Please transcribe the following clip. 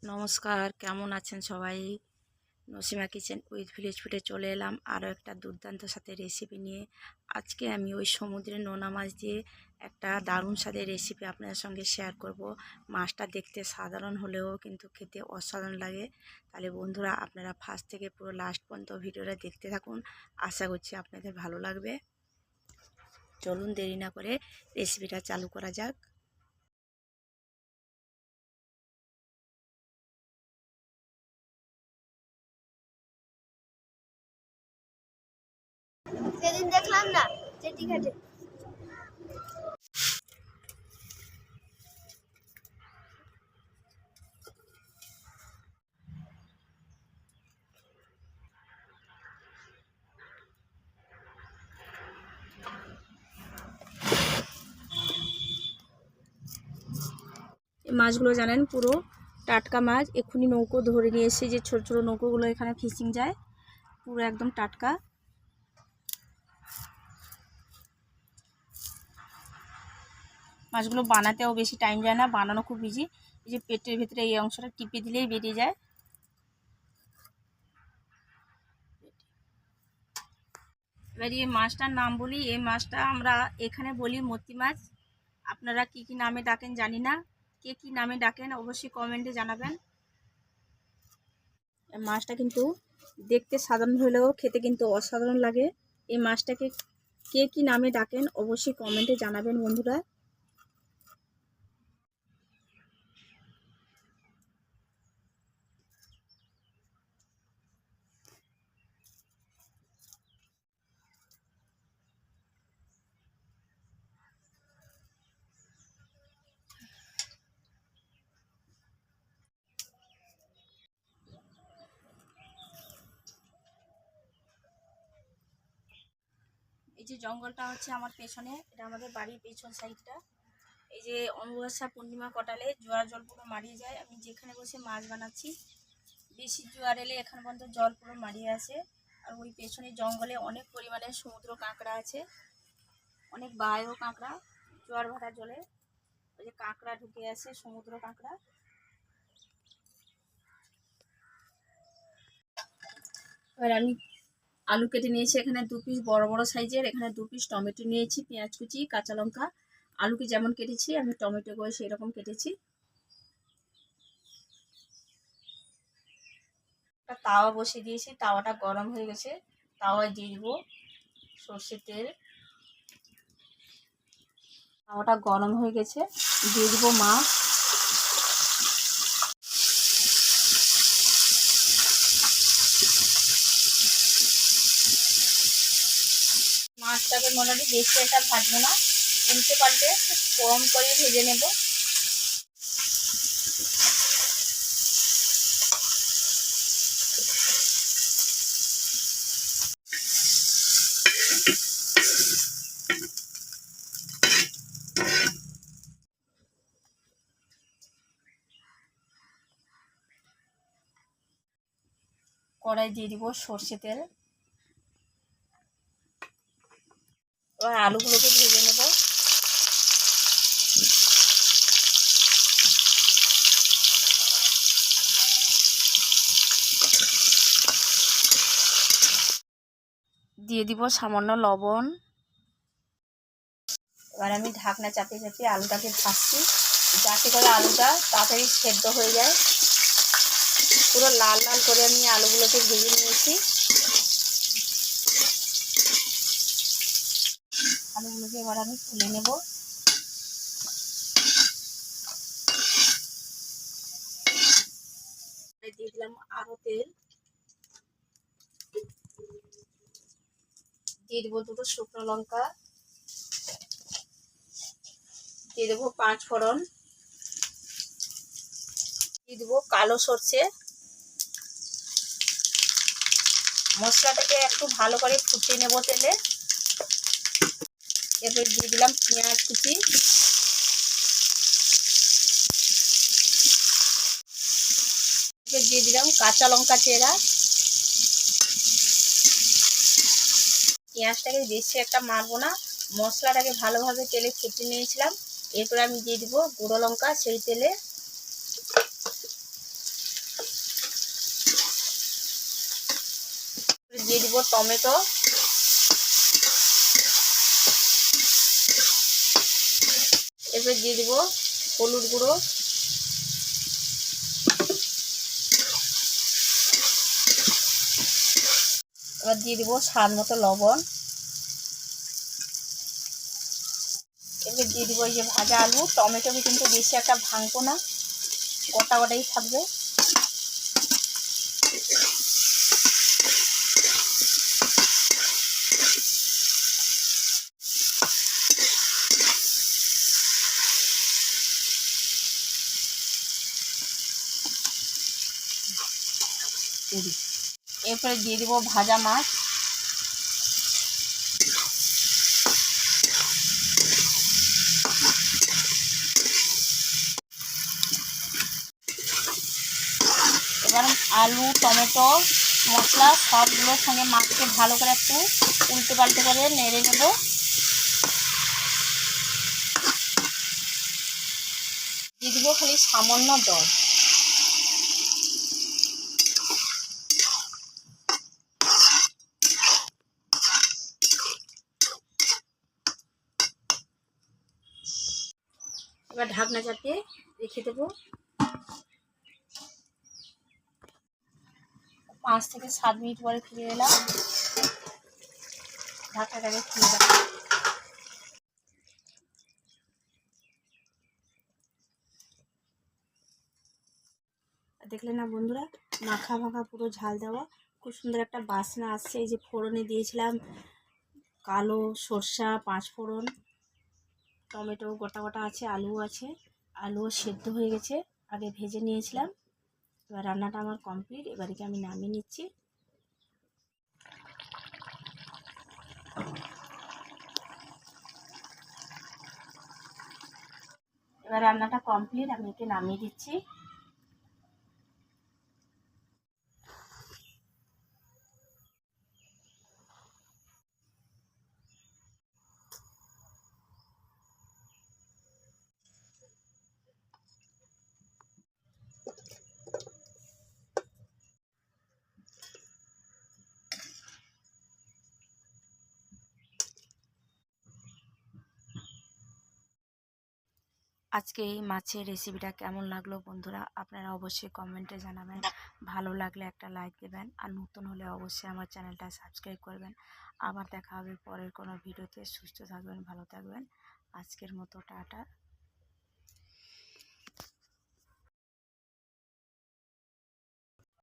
নমস্কার, কেমন আছেন সবাই? নসিমা কিচেন উইথ ভিলেজ ফুডে চলে এলাম আরও একটা দুর্দান্ত সাথে রেসিপি নিয়ে। আজকে আমি ওই সমুদ্রের নোনা মাছ দিয়ে একটা দারুণ স্বাদের রেসিপি আপনাদের সঙ্গে শেয়ার করব। মাছটা দেখতে সাধারণ হলেও কিন্তু খেতে অসাধারণ লাগে। তাহলে বন্ধুরা, আপনারা ফার্স্ট থেকে পুরো লাস্ট পর্যন্ত ভিডিওটা দেখতে থাকুন। আশা করছি আপনাদের ভালো লাগবে। চলুন দেরি না করে রেসিপিটা চালু করা যাক। সেদিন দেখলাম না জেটি ঘাটে। এই মাছগুলো জানেন পুরো টাটকা মাছ, এক্ষুনি নৌকো ধরে নিয়ে এসে যে ছোট ছোট নৌকোগুলো এখানে ফিশিং যায়, পুরো একদম টাটকা। মাছগুলো বানাতেও বেশি টাইম যায় না, বানানো খুব ইজি। এই যে পেটের ভেতরে এই অংশটা টিপে দিলেই বেরিয়ে যায়। এবার এই মাছটার নাম বলি। এই মাছটা আমরা এখানে বলি মতি মাছ। আপনারা কি কি নামে ডাকেন জানি না, কে কি নামে ডাকেন অবশ্যই কমেন্টে জানাবেন। এই মাছটা কিন্তু দেখতে সাধারণ হলেও খেতে কিন্তু অসাধারণ লাগে। এই মাছটাকে কে কি নামে ডাকেন অবশ্যই কমেন্টে জানাবেন বন্ধুরা। এই যে জঙ্গলটা হচ্ছে আমার পেছনে, এটা আমাদের বাড়ির পেছন সাইডটা। এই যে অমাবস্যা পূর্ণিমা কটালে জোয়ার জল পুরো মারিয়ে যায়। আমি যেখানে বসে মাছ বানাচ্ছি, বেশি জোয়ার এলে এখান পর্যন্ত জল পুরো মারিয়ে আসে। আর ওই পেছনে জঙ্গলে অনেক পরিমাণে সমুদ্র কাঁকড়া আছে, অনেক বায়ু কাঁকড়া। জোয়ার ভাটা জলে ওই যে কাঁকড়া ঢুকে আসে, সমুদ্র কাঁকড়া। এবার আমি আলু কেটে নিয়েছি এখানে 2 পিস বড় বড় সাইজের, এখানে 2 পিস টমেটো নিয়েছি, পেঁয়াজ কুচি, কাঁচা লঙ্কা। আলুকে যেমন কেটেছি আমি টমেটো করে সেই রকম কেটেছি। একটা তাওয়া বসিয়ে দিয়েছি, তাওয়াটা গরম হয়ে গেছে। তাওয়ায় দিয়ে দিব সর্ষের তেল। তাওয়াটা গরম হয়ে গেছে, দিয়ে দিব মাছ। মাছটাকে মোটামুটি বেশি একটা ভাজবো না, উল্টে পাল্টে কম করে ভেজে নেব। কড়াই দিয়ে দিব সর্ষে তেল। এবার আলুগুলোকে ভেজে নেব। দিয়ে দিব সামান্য লবণ। এবার আমি ঢাকনা চাপিয়ে চাপিয়ে আলুটাকে ভাজছি, যাতে করে আলুটা তাড়াতাড়ি সেদ্ধ হয়ে যায়। পুরো লাল লাল করে আমি আলুগুলোকে ভেজে নিয়েছি। আলুগুলোকে এবার আমি তুলে নেব। দিয়ে দিলাম আরও তেল, দিয়ে দেবো 2টো শুকনো লঙ্কা, দিয়ে দেবো 5 ফোড়ন, দিয়ে দেবো কালো সর্ষে। মশলাটাকে একটু ভালো করে ফুটিয়ে নেব তেলে। এরপর দিয়ে দিলাম পেঁয়াজ কুচি, দিয়ে দিলাম কাঁচা লঙ্কা চেরা। পেঁয়াজটাকে বেশি একটা মারবো না, মশলাটাকে ভালোভাবে তেলে ফুটিয়ে নিয়েছিলাম। এরপর আমি দিয়ে দিব গুঁড়ো লঙ্কা সেই তেলে। দিয়ে দিব টমেটো, এরপর দিয়ে দিব হলুদ গুঁড়ো, এবার দিয়ে দিব স্বাদ মতো লবণ, এবার দিয়ে দিব এই যে ভাজা আলু। টমেটো কিন্তু বেশি একটা ভাঙবো না, গোটা গোটাই থাকবে। এরপরে দিয়ে দিব ভাজা মাছ, এবার আলু টমেটো মশলা সবগুলোর সঙ্গে মাছকে ভালো করে একটু উল্টে পাল্টে করে নেড়ে নেব। দিয়ে দিব খালি সামান্য জল। এবার ঢাকনা চাপিয়ে রেখে দেবো 5 থেকে 7 মিনিট পরে ফিরে এলাম। ঢাকনাটাকে খুলে রাখি। দেখলে না বন্ধুরা, মাখা মাখা পুরো ঝাল দেওয়া, খুব সুন্দর একটা বাসনা আসছে। এই যে ফোড়নে দিয়েছিলাম কালো সরষা, 5 ফোড়ন, টমেটো গোটা গোটা আছে, আলু আছে, আলুও সেদ্ধ হয়ে গেছে, আগে ভেজে নিয়েছিলাম। এবার রান্নাটা আমার কমপ্লিট, এবারে আমি নামিয়ে নিচ্ছি। এবার রান্নাটা কমপ্লিট, আমি একে নামিয়ে দিচ্ছি। আজকে এই মাছের রেসিপিটা কেমন লাগলো বন্ধুরা, আপনারা অবশ্যই কমেন্টে জানাবেন। ভালো লাগলে একটা লাইক দেবেন, আর নতুন হলে অবশ্যই আমার চ্যানেলটা সাবস্ক্রাইব করবেন। আবার দেখা হবে পরের কোনো ভিডিওতে। সুস্থ থাকবেন, ভালো থাকবেন। আজকের মতো টাটা।